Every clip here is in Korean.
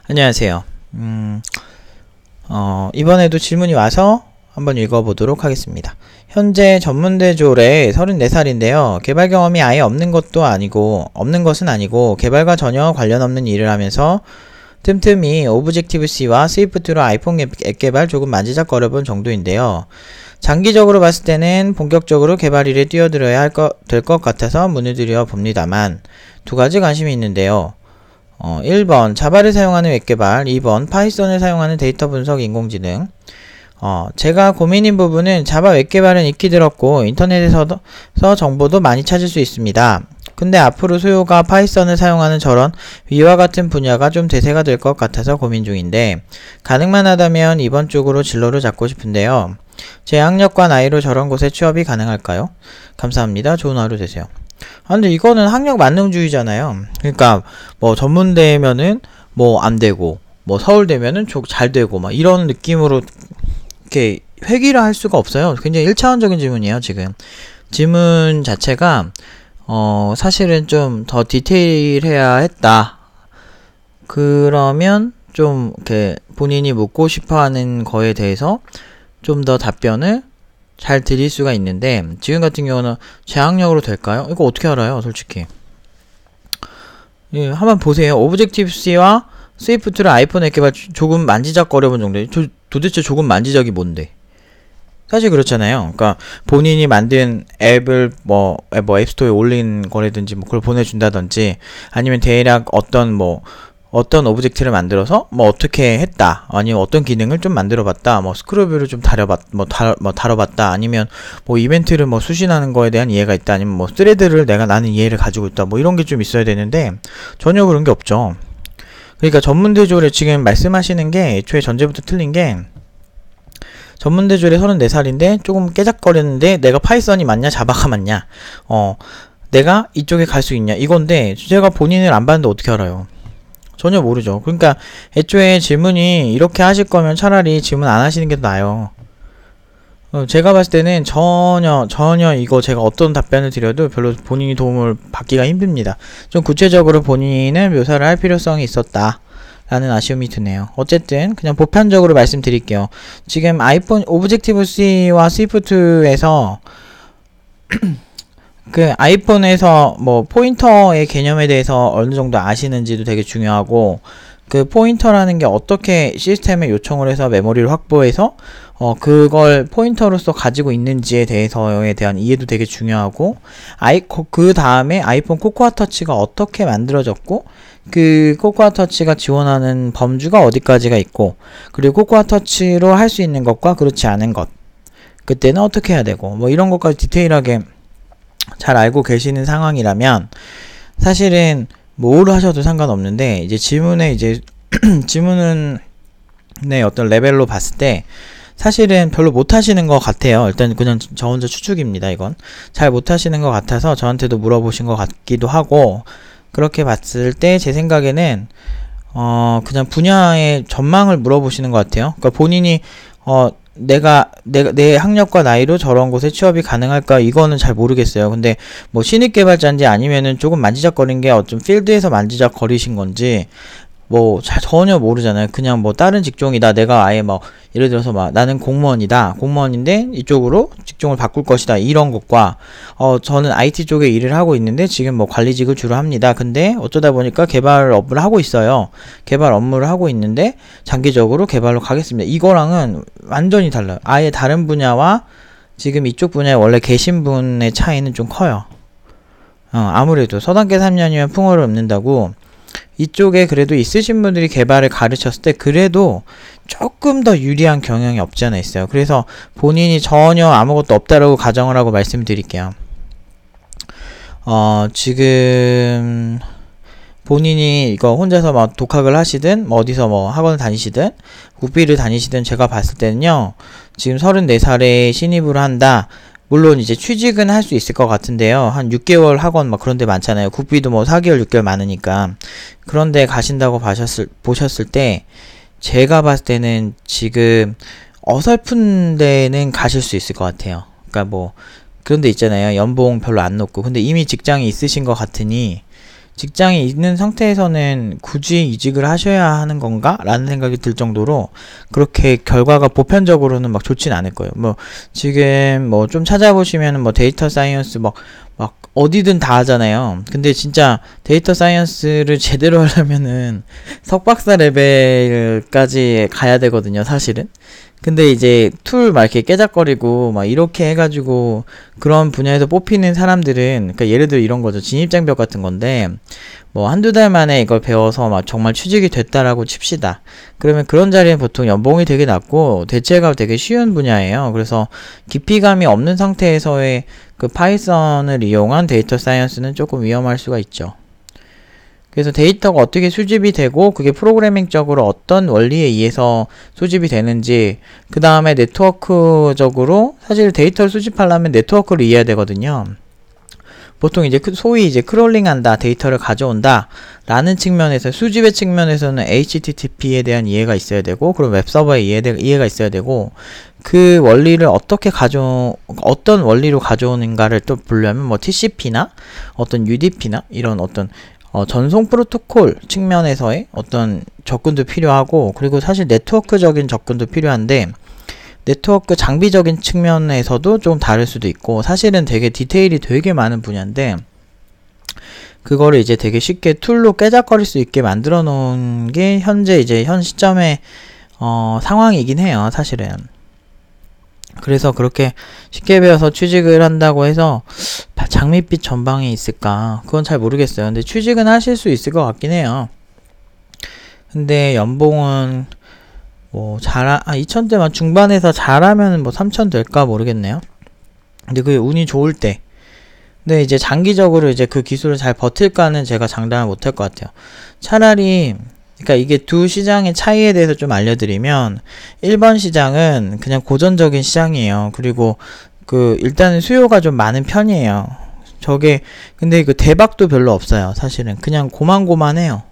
안녕하세요. 이번에도 질문이 와서 한번 읽어보도록 하겠습니다. 현재 전문대졸에 34살인데요. 개발 경험이 아예 없는 것은 아니고 개발과 전혀 관련 없는 일을 하면서 틈틈이 오브젝티브-C와 스위프트로 아이폰 앱 개발 조금 만지작거려본 정도인데요. 장기적으로 봤을 때는 본격적으로 개발 일에 뛰어들어야 될 것 같아서 문을 드려 봅니다만 두 가지 관심이 있는데요. 1번 자바를 사용하는 웹개발, 2번 파이썬을 사용하는 데이터 분석 인공지능. 제가 고민인 부분은 자바 웹개발은 익히 들었고 인터넷에서 정보도 많이 찾을 수 있습니다. 근데 앞으로 수요가 파이썬을 사용하는 저런 위와 같은 분야가 좀 대세가 될 것 같아서 고민 중인데 가능만 하다면 이번 쪽으로 진로를 잡고 싶은데요. 제 학력과 나이로 저런 곳에 취업이 가능할까요? 감사합니다. 좋은 하루 되세요. 근데 이거는 학력 만능주의잖아요. 그러니까 뭐 전문대면은 뭐 안 되고 뭐 서울대면은 잘 되고 막 이런 느낌으로 이렇게 회귀를 할 수가 없어요. 굉장히 1차원적인 질문이에요. 지금 질문 자체가 사실은 좀 더 디테일해야 했다. 그러면 좀 이렇게 본인이 묻고 싶어하는 거에 대해서 좀 더 답변을 잘 드릴 수가 있는데 지금 같은 경우는 제 학력으로 될까요? 이거 어떻게 알아요? 솔직히 한번 보세요. 오브젝티브-C와 스위프트를 아이폰 앱 개발 조금 만지작거려본 정도예요. 도대체 조금 만지작이 뭔데? 사실 그렇잖아요. 그러니까 본인이 만든 앱을 뭐 앱스토어에 올린 거라든지 뭐 그걸 보내준다든지 아니면 대략 어떤 오브젝트를 만들어서 뭐 어떻게 했다 아니면 어떤 기능을 좀 만들어봤다 뭐 스크롤뷰를 좀 다뤄봤다 아니면 뭐 이벤트를 뭐 수신하는 거에 대한 이해가 있다 아니면 뭐 스레드를 나는 이해를 가지고 있다 뭐 이런 게 좀 있어야 되는데 전혀 그런 게 없죠. 그러니까 전문대졸에 지금 말씀하시는 게 애초에 전제부터 틀린 게 전문대졸에 34살인데 조금 깨작거렸는데 내가 파이썬이 맞냐 자바가 맞냐 내가 이쪽에 갈 수 있냐 이건데 제가 본인을 안 봤는데 어떻게 알아요? 전혀 모르죠. 그러니까 애초에 질문이 이렇게 하실 거면 차라리 질문 안 하시는 게 더 나아요. 제가 봤을 때는 전혀 이거 제가 어떤 답변을 드려도 별로 본인이 도움을 받기가 힘듭니다. 좀 구체적으로 본인을 묘사를 할 필요성이 있었다 라는 아쉬움이 드네요. 어쨌든 그냥 보편적으로 말씀드릴게요. 지금 아이폰 오브젝티브-C와 스위프트에서 그 아이폰에서 뭐 포인터의 개념에 대해서 어느 정도 아시는지도 되게 중요하고 그 포인터라는 게 어떻게 시스템에 요청을 해서 메모리를 확보해서 그걸 포인터로서 가지고 있는지에 대한 이해도 되게 중요하고 그 다음에 아이폰 코코아 터치가 어떻게 만들어졌고 그 코코아 터치가 지원하는 범주가 어디까지가 있고 그리고 코코아 터치로 할 수 있는 것과 그렇지 않은 것 그때는 어떻게 해야 되고 뭐 이런 것까지 디테일하게 잘 알고 계시는 상황이라면 사실은 뭐를 하셔도 상관없는데 이제 질문의 어떤 레벨로 봤을 때 사실은 별로 못하시는 것 같아요. 일단 그냥 저 혼자 추측입니다. 이건 잘 못하시는 것 같아서 저한테도 물어보신 것 같기도 하고 그렇게 봤을 때 제 생각에는 그냥 분야의 전망을 물어보시는 것 같아요. 그러니까 본인이 내 학력과 나이로 저런 곳에 취업이 가능할까? 이거는 잘 모르겠어요. 근데 뭐 신입 개발자인지 아니면은 조금 만지작거린 게 어떤 필드에서 만지작거리신 건지 뭐 전혀 모르잖아요. 그냥 뭐 다른 직종이다. 내가 아예 뭐 예를 들어서 나는 공무원인데 이쪽으로 직종을 바꿀 것이다. 이런 것과 저는 IT 쪽에 일을 하고 있는데 지금 뭐 관리직을 주로 합니다. 근데 어쩌다 보니까 개발 업무를 하고 있어요. 개발 업무를 하고 있는데 장기적으로 개발로 가겠습니다. 이거랑은 완전히 달라요. 아예 다른 분야와 지금 이쪽 분야에 원래 계신 분의 차이는 좀 커요. 아무래도 서당계 3년이면 풍어를 읊는다고 이쪽에 그래도 있으신 분들이 개발을 가르쳤을 때 그래도 조금 더 유리한 경향이 없지 않아 있어요. 그래서 본인이 전혀 아무것도 없다라고 가정을 하고 말씀드릴게요. 지금 본인이 이거 혼자서 독학을 하시든 어디서 학원을 다니시든 국비를 다니시든 제가 봤을 때는요. 지금 34살에 신입을 한다. 물론 이제 취직은 할 수 있을 것 같은데요. 한 6개월 학원 그런 데 많잖아요. 국비도 4개월, 6개월 많으니까. 그런데 가신다고 보셨을 때 제가 봤을 때는 지금 어설픈 데는 가실 수 있을 것 같아요. 그러니까 그런 데 있잖아요. 연봉 별로 안 높고 근데 이미 직장이 있으신 것 같으니 직장이 있는 상태에서는 굳이 이직을 하셔야 하는 건가? 라는 생각이 들 정도로 그렇게 결과가 보편적으로는 막 좋진 않을 거예요. 뭐 지금 뭐 좀 찾아보시면은 뭐 데이터 사이언스 막 어디든 다 하잖아요. 근데 진짜 데이터 사이언스를 제대로 하려면은 석박사 레벨까지 가야 되거든요, 사실은. 근데 이제 툴 막 이렇게 깨작거리고 막 이렇게 해가지고 그런 분야에서 뽑히는 사람들은, 그러니까 예를 들어 이런 거죠. 진입장벽 같은 건데 뭐 한두 달 만에 이걸 배워서 막 정말 취직이 됐다라고 칩시다. 그러면 그런 자리에 보통 연봉이 되게 낮고 대체가 되게 쉬운 분야예요. 그래서 깊이감이 없는 상태에서의 그 파이썬을 이용한 데이터 사이언스는 조금 위험할 수가 있죠. 그래서 데이터가 어떻게 수집이 되고 그게 프로그래밍적으로 어떤 원리에 의해서 수집이 되는지, 그 다음에 네트워크적으로 사실 데이터를 수집하려면 네트워크를 이해해야 되거든요. 보통 이제 소위 이제 크롤링한다, 데이터를 가져온다 라는 측면에서, 수집의 측면에서는 HTTP에 대한 이해가 있어야 되고, 그리고 웹서버의 이해가 있어야 되고, 그 원리를 어떤 원리로 가져오는가를 또 보려면 뭐 TCP나 어떤 UDP나 이런 어떤 전송 프로토콜 측면에서의 어떤 접근도 필요하고, 그리고 사실 네트워크적인 접근도 필요한데, 네트워크 장비적인 측면에서도 좀 다를 수도 있고, 사실은 되게 디테일이 되게 많은 분야인데, 그거를 이제 되게 쉽게 툴로 깨작거릴 수 있게 만들어 놓은 게 현재 이제 현 시점의 상황이긴 해요, 사실은. 그래서 그렇게 쉽게 배워서 취직을 한다고 해서 장밋빛 전방에 있을까? 그건 잘 모르겠어요. 근데 취직은 하실 수 있을 것 같긴 해요. 근데 연봉은 뭐 2,000대만 중반에서 잘하면 뭐 3,000 될까 모르겠네요. 근데 그게 운이 좋을 때. 근데 이제 장기적으로 이제 그 기술을 잘 버틸까는 제가 장담을 못할 것 같아요. 차라리, 그러니까 이게 두 시장의 차이에 대해서 좀 알려드리면, 1번 시장은 그냥 고전적인 시장이에요. 그리고 일단은 수요가 좀 많은 편이에요. 근데 그 대박도 별로 없어요, 사실은. 그냥 고만고만해요.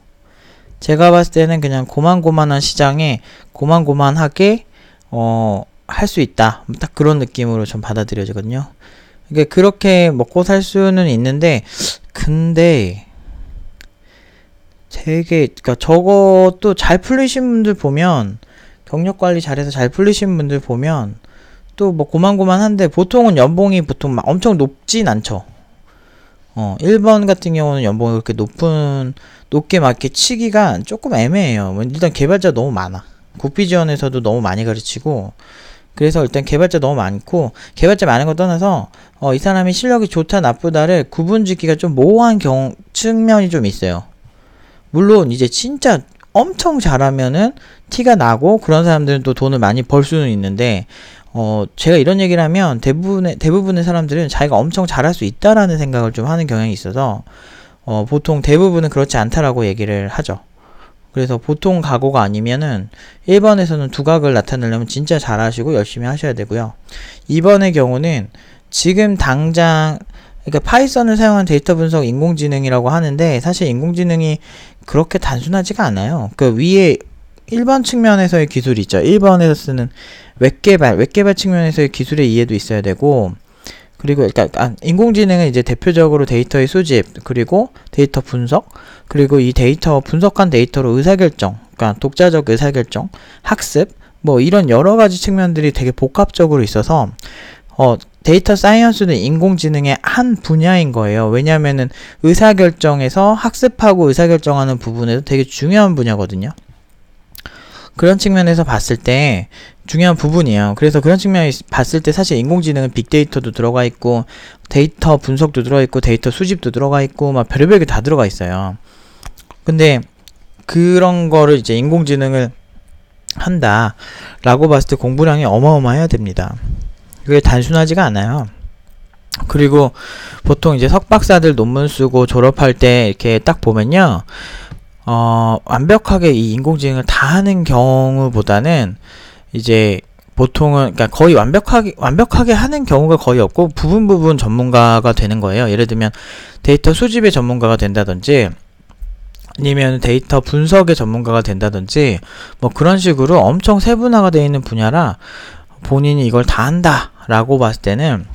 제가 봤을 때는 그냥 고만고만한 시장에 고만고만하게 할 수 있다, 딱 그런 느낌으로 좀 받아들여지거든요. 그렇게 먹고 살 수는 있는데, 근데 그러니까 저것도 잘 풀리신 분들 보면, 경력 관리 잘해서 잘 풀리신 분들 보면 또 뭐 고만고만한데, 보통은 연봉이 보통 막 엄청 높진 않죠. 1번 같은 경우는 연봉이 그렇게 높게 막 이렇게 치기가 조금 애매해요. 일단 개발자 너무 많아. 국비 지원에서도 너무 많이 가르치고, 그래서 일단 개발자 너무 많고, 개발자 많은 거 떠나서 이 사람이 실력이 좋다 나쁘다를 구분짓기가 좀 모호한 측면이 좀 있어요. 물론 이제 진짜 엄청 잘하면은 티가 나고 그런 사람들은 또 돈을 많이 벌 수는 있는데, 제가 이런 얘기를 하면 대부분의 사람들은 자기가 엄청 잘할 수 있다라는 생각을 좀 하는 경향이 있어서 보통 대부분은 그렇지 않다라고 얘기를 하죠. 그래서 보통 각오가 아니면은 1번에서는 두각을 나타내려면 진짜 잘하시고 열심히 하셔야 되고요. 2번의 경우는 지금 당장, 그러니까 파이썬을 사용한 데이터 분석 인공지능이라고 하는데, 사실 인공지능이 그렇게 단순하지가 않아요. 그 위에 1번 측면에서의 기술이 있죠. 1번에서 쓰는 웹개발 측면에서의 기술의 이해도 있어야 되고, 그리고 그러니까 인공지능은 이제 대표적으로 데이터의 수집, 그리고 데이터 분석, 그리고 이 데이터 분석한 데이터로 의사결정, 그러니까 독자적 의사결정, 학습, 뭐 이런 여러 가지 측면들이 되게 복합적으로 있어서 데이터 사이언스는 인공지능의 한 분야인 거예요. 왜냐하면은 의사결정에서 학습하고 의사결정하는 부분에서 되게 중요한 분야거든요. 그런 측면에서 봤을 때 중요한 부분이에요. 그래서 그런 측면에서 봤을 때 사실 인공지능은 빅데이터도 들어가 있고, 데이터 분석도 들어가 있고, 데이터 수집도 들어가 있고, 막 별의별 게 다 들어가 있어요. 근데 그런 거를 이제 인공지능을 한다라고 봤을 때 공부량이 어마어마해야 됩니다. 그게 단순하지가 않아요. 그리고 보통 이제 석박사들 논문 쓰고 졸업할 때 이렇게 딱 보면요, 완벽하게 이 인공지능을 다 하는 경우보다는 이제 보통은, 그러니까 거의 완벽하게 하는 경우가 거의 없고, 부분 전문가가 되는 거예요. 예를 들면 데이터 수집의 전문가가 된다든지, 아니면 데이터 분석의 전문가가 된다든지, 뭐 그런 식으로 엄청 세분화가 되어 있는 분야라 본인이 이걸 다 한다 라고 봤을 때는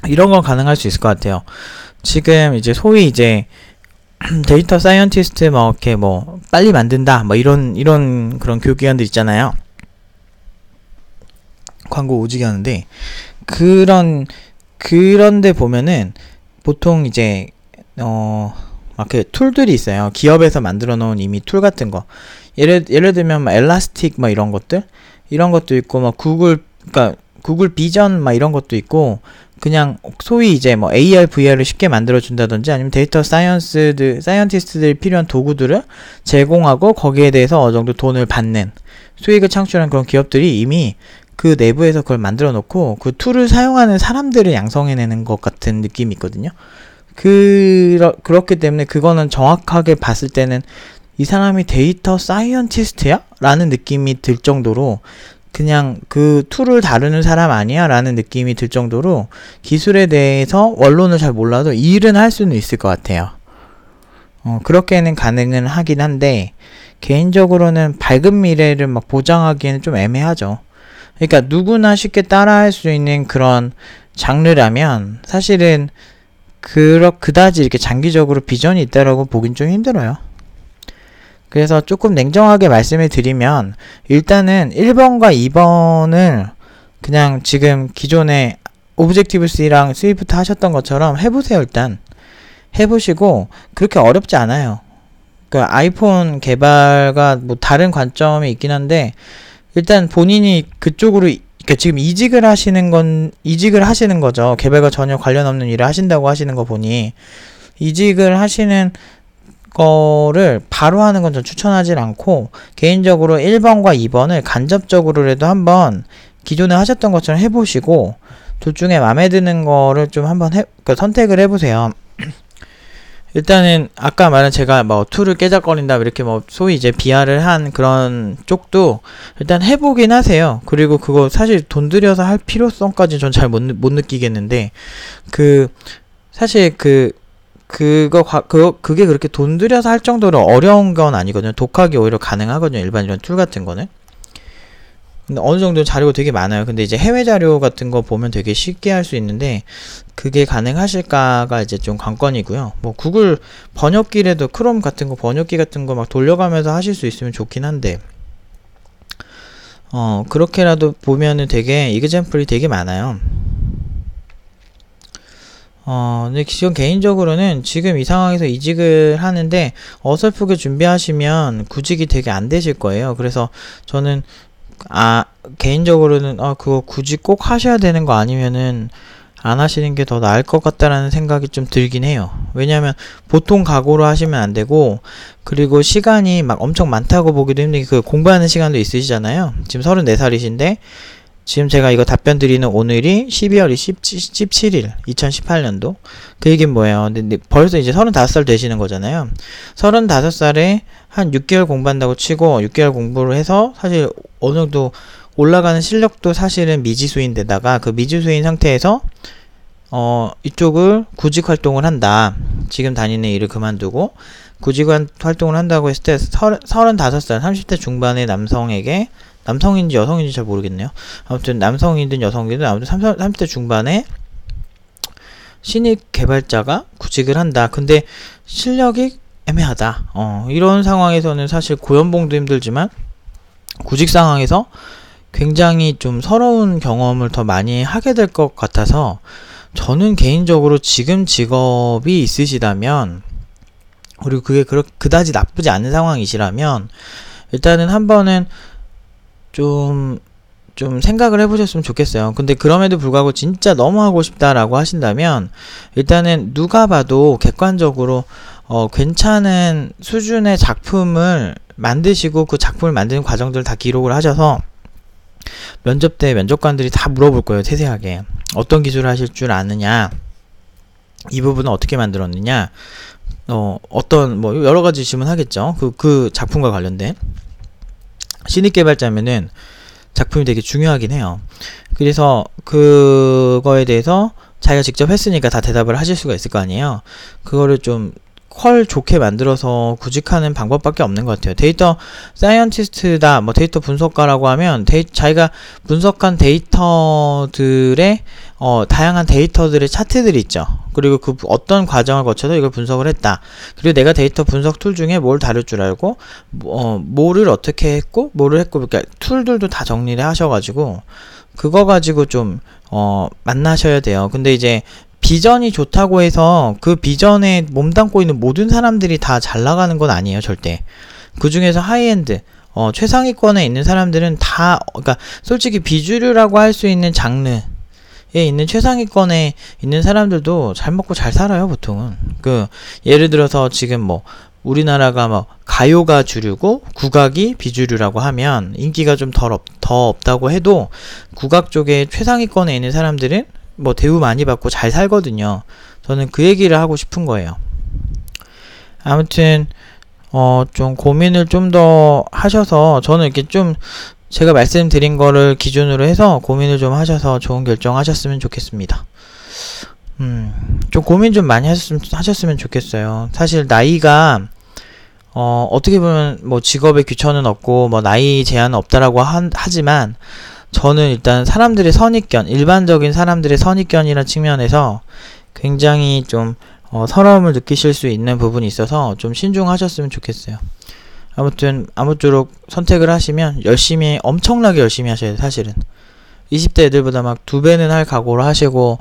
이런 건 가능할 수 있을 것 같아요. 지금 이제 소위 이제 데이터 사이언티스트 뭐 이렇게 뭐 빨리 만든다 뭐 이런 그런 교육기관들 있잖아요. 광고 오지게 하는데 그런데 보면은 보통 이제 막 그 툴들이 있어요. 기업에서 만들어 놓은 이미 툴 같은 거. 예를 들면 막 엘라스틱 막 이런 것도 있고 막 그러니까 구글 비전 막 이런 것도 있고, 그냥 소위 이제 뭐 AR, VR을 쉽게 만들어 준다든지 아니면 데이터 사이언티스트들이 필요한 도구들을 제공하고 거기에 대해서 어느 정도 돈을 받는, 수익을 창출하는 그런 기업들이 이미 그 내부에서 그걸 만들어 놓고 그 툴을 사용하는 사람들을 양성해내는 것 같은 느낌이 있거든요. 그렇기 때문에 그거는 정확하게 봤을 때는 이 사람이 데이터 사이언티스트야? 라는 느낌이 들 정도로, 그냥 그 툴을 다루는 사람 아니야? 라는 느낌이 들 정도로 기술에 대해서 원론을 잘 몰라도 일은 할 수는 있을 것 같아요. 그렇게는 가능은 하긴 한데, 개인적으로는 밝은 미래를 막 보장하기에는 좀 애매하죠. 그러니까 누구나 쉽게 따라할 수 있는 그런 장르라면 사실은 그다지 이렇게 장기적으로 비전이 있다라고 보긴 좀 힘들어요. 그래서 조금 냉정하게 말씀을 드리면, 일단은 1번과 2번을 그냥 지금 기존에 오브젝티브-C랑 스위프트 하셨던 것처럼 해보세요. 일단 해보시고, 그렇게 어렵지 않아요. 그러니까 아이폰 개발과 뭐 다른 관점이 있긴 한데, 일단 본인이 그쪽으로, 그러니까 지금 이직을 하시는 거죠. 개발과 전혀 관련 없는 일을 하신다고 하시는 거 보니, 이직을 하시는 거를 바로 하는 건 전 추천하진 않고, 개인적으로 1번과 2번을 간접적으로라도 한번 기존에 하셨던 것처럼 해보시고, 둘 중에 마음에 드는 거를 좀 한번 선택을 해보세요. 일단은 아까 말한 제가 뭐 툴을 깨작거린다 이렇게 뭐 소위 이제 비하를 한 그런 쪽도 일단 해보긴 하세요. 그리고 그거 사실 돈 들여서 할 필요성까지는 전 잘 못 느끼겠는데, 사실 그게 그렇게 돈 들여서 할 정도로 어려운 건 아니거든요. 독학이 오히려 가능하거든요. 일반 이런 툴 같은 거는. 근데 어느 정도 자료가 되게 많아요. 근데 이제 해외 자료 같은 거 보면 되게 쉽게 할 수 있는데, 그게 가능하실까가 이제 좀 관건이고요. 뭐 구글 번역기라도 크롬 같은 거, 번역기 같은 거 막 돌려가면서 하실 수 있으면 좋긴 한데, 그렇게라도 보면은 되게 이그젬플이 되게 많아요. 근데 지금 개인적으로는 지금 이 상황에서 이직을 하는데 어설프게 준비하시면 구직이 되게 안 되실 거예요. 그래서 저는 개인적으로는 그거 구직 꼭 하셔야 되는 거 아니면은 안 하시는 게 더 나을 것 같다라는 생각이 좀 들긴 해요. 왜냐면 보통 각오로 하시면 안 되고, 그리고 시간이 막 엄청 많다고 보기도 힘든 게, 그 공부하는 시간도 있으시잖아요. 지금 34살이신데 지금 제가 이거 답변 드리는 오늘이 12월 17일 2018년도. 그 얘기는 뭐예요? 근데 벌써 이제 35살 되시는 거잖아요. 35살에 한 6개월 공부한다고 치고 6개월 공부를 해서 사실 어느 정도 올라가는 실력도 사실은 미지수인데다가, 그 미지수인 상태에서 이쪽을 구직 활동을 한다. 지금 다니는 일을 그만두고 구직 활동을 한다고 했을 때 35살 30대 중반의 남성에게, 남성인지 여성인지 잘 모르겠네요. 아무튼 남성이든 여성이든 아무튼 30대 중반에 신입 개발자가 구직을 한다. 근데 실력이 애매하다. 이런 상황에서는 사실 고연봉도 힘들지만 구직 상황에서 굉장히 좀 서러운 경험을 더 많이 하게 될 것 같아서, 저는 개인적으로 지금 직업이 있으시다면, 그리고 그게 그다지 나쁘지 않은 상황이시라면 일단은 한 번은 좀 생각을 해보셨으면 좋겠어요. 근데 그럼에도 불구하고 진짜 너무 하고 싶다라고 하신다면, 일단은 누가 봐도 객관적으로 괜찮은 수준의 작품을 만드시고, 그 작품을 만드는 과정들을 다 기록을 하셔서 면접 때 면접관들이 다 물어볼 거예요. 세세하게 어떤 기술을 하실 줄 아느냐, 이 부분은 어떻게 만들었느냐, 어떤 뭐 여러 가지 질문하겠죠. 그 작품과 관련된. 신입 개발자면은 작품이 되게 중요하긴 해요. 그래서 그거에 대해서 자기가 직접 했으니까 다 대답을 하실 수가 있을 거 아니에요. 그거를 좀 퀄 좋게 만들어서 구직하는 방법밖에 없는 것 같아요. 데이터 사이언티스트다, 뭐 데이터 분석가라고 하면 자기가 분석한 데이터들의 다양한 데이터들의 차트들이 있죠. 그리고 그 어떤 과정을 거쳐서 이걸 분석을 했다. 그리고 내가 데이터 분석 툴 중에 뭘 다룰 줄 알고 뭐를 어떻게 했고 뭐를 했고, 그러니까 툴들도 다 정리를 하셔가지고 그거 가지고 좀 만나셔야 돼요. 근데 이제 비전이 좋다고 해서 그 비전에 몸담고 있는 모든 사람들이 다 잘 나가는 건 아니에요, 절대. 그 중에서 하이엔드, 최상위권에 있는 사람들은 다, 그러니까 솔직히 비주류라고 할 수 있는 장르에 있는 최상위권에 있는 사람들도 잘 먹고 잘 살아요, 보통은. 예를 들어서 지금 뭐 우리나라가 뭐 가요가 주류고 국악이 비주류라고 하면 인기가 좀 더 없다고 해도 국악 쪽에 최상위권에 있는 사람들은 뭐 대우 많이 받고 잘 살거든요. 저는 그 얘기를 하고 싶은 거예요. 아무튼 좀 고민을 좀 더 하셔서, 저는 이렇게 좀 제가 말씀드린 거를 기준으로 해서 고민을 좀 하셔서 좋은 결정 하셨으면 좋겠습니다. 좀 고민 좀 많이 하셨으면 좋겠어요. 사실 나이가 어떻게 보면 뭐 직업에 귀천은 없고 뭐 나이 제한은 없다라고 하지만, 저는 일단 사람들의 선입견, 일반적인 사람들의 선입견이라는 측면에서 굉장히 좀 서러움을 느끼실 수 있는 부분이 있어서 좀 신중하셨으면 좋겠어요. 아무튼 아무쪼록 선택을 하시면 엄청나게 열심히 하셔야 돼요. 사실은 20대 애들보다 막 2배는 할 각오를 하시고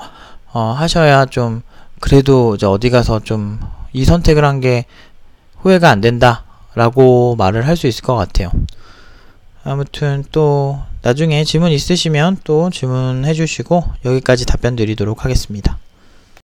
하셔야 좀 그래도 이제 어디 가서 좀 이 선택을 한 게 후회가 안 된다 라고 말을 할 수 있을 것 같아요. 아무튼 또 나중에 질문 있으시면 또 질문해 주시고 여기까지 답변 드리도록 하겠습니다.